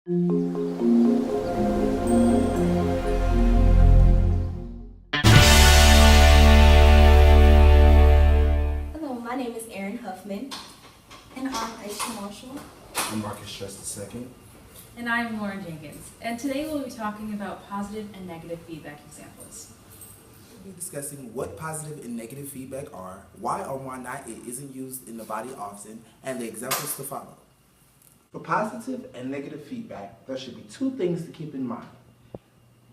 Hello, my name is Erin Huffman. And I'm Aisha Marshall. I'm Marcus Stress II. And I'm Lauren Jenkins, and today we'll be talking about positive and negative feedback examples. We'll be discussing what positive and negative feedback are, why or why not it isn't used in the body often, and the examples to follow. For positive and negative feedback, there should be two things to keep in mind: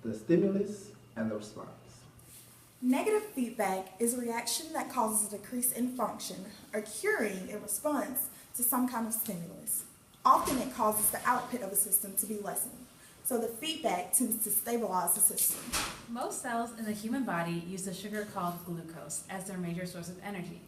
the stimulus and the response. Negative feedback is a reaction that causes a decrease in function, occurring in response to some kind of stimulus. Often it causes the output of a system to be lessened, so the feedback tends to stabilize the system. Most cells in the human body use a sugar called glucose as their major source of energy.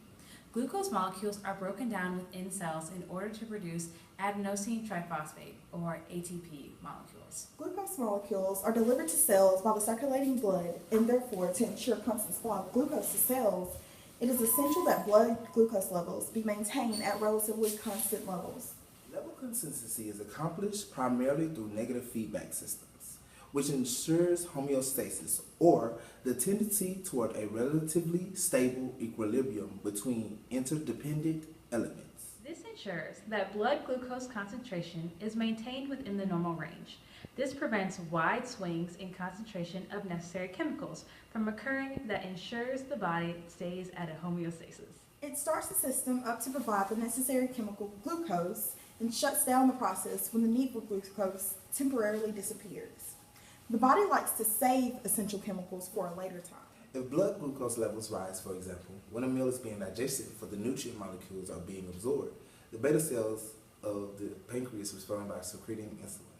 Glucose molecules are broken down within cells in order to produce adenosine triphosphate, or ATP molecules. Glucose molecules are delivered to cells by the circulating blood, and therefore, to ensure constant supply of glucose to cells, it is essential that blood glucose levels be maintained at relatively constant levels. Level consistency is accomplished primarily through negative feedback systems, which ensures homeostasis, or the tendency toward a relatively stable equilibrium between interdependent elements. This ensures that blood glucose concentration is maintained within the normal range. This prevents wide swings in concentration of necessary chemicals from occurring that ensures the body stays at a homeostasis. It starts the system up to provide the necessary chemical glucose and shuts down the process when the need for glucose temporarily disappears. The body likes to save essential chemicals for a later time. If blood glucose levels rise, for example, when a meal is being digested for the nutrient molecules are being absorbed, the beta cells of the pancreas respond by secreting insulin.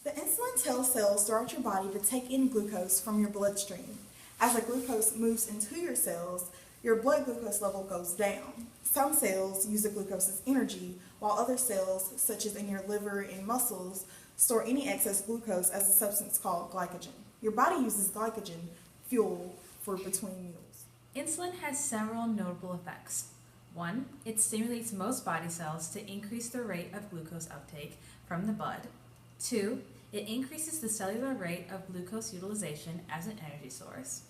The insulin tells cells throughout your body to take in glucose from your bloodstream. As the glucose moves into your cells, your blood glucose level goes down. Some cells use the glucose as energy, while other cells, such as in your liver and muscles, store any excess glucose as a substance called glycogen. Your body uses glycogen, fuel, for between meals. Insulin has several notable effects. 1. It stimulates most body cells to increase the rate of glucose uptake from the blood. 2. It increases the cellular rate of glucose utilization as an energy source.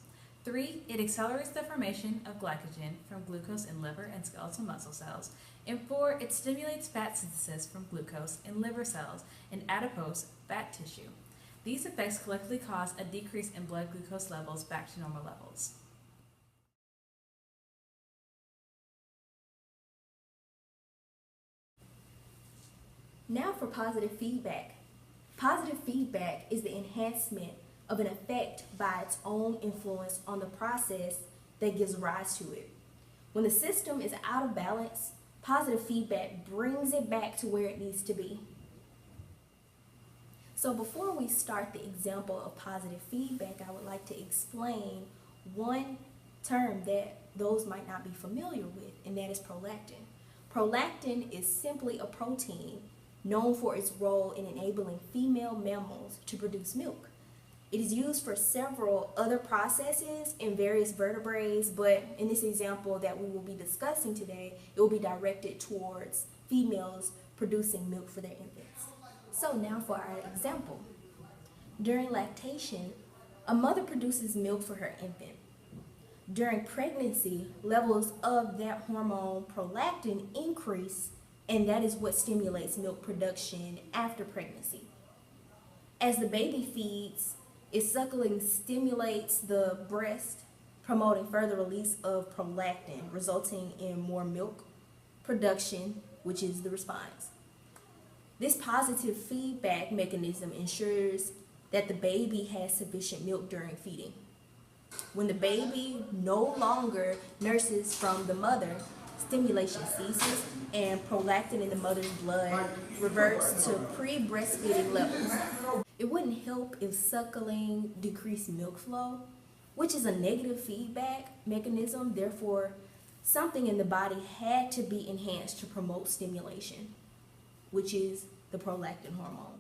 3. It accelerates the formation of glycogen from glucose in liver and skeletal muscle cells. And 4. It stimulates fat synthesis from glucose in liver cells and adipose fat tissue. These effects collectively cause a decrease in blood glucose levels back to normal levels. Now for positive feedback. Positive feedback is the enhancement of an effect by its own influence on the process that gives rise to it. When the system is out of balance, positive feedback brings it back to where it needs to be. So before we start the example of positive feedback, I would like to explain one term that those might not be familiar with, and that is prolactin. Prolactin is simply a protein known for its role in enabling female mammals to produce milk. It is used for several other processes in various vertebrates, but in this example that we will be discussing today, it will be directed towards females producing milk for their infants. So now for our example. During lactation, a mother produces milk for her infant. During pregnancy, levels of that hormone prolactin increase, and that is what stimulates milk production after pregnancy. As the baby feeds, its suckling stimulates the breast, promoting further release of prolactin, resulting in more milk production, which is the response. This positive feedback mechanism ensures that the baby has sufficient milk during feeding. When the baby no longer nurses from the mother, stimulation ceases and prolactin in the mother's blood reverts to pre-breastfeeding levels. It wouldn't help if suckling decreased milk flow, which is a negative feedback mechanism. Therefore, something in the body had to be enhanced to promote stimulation, which is the prolactin hormone.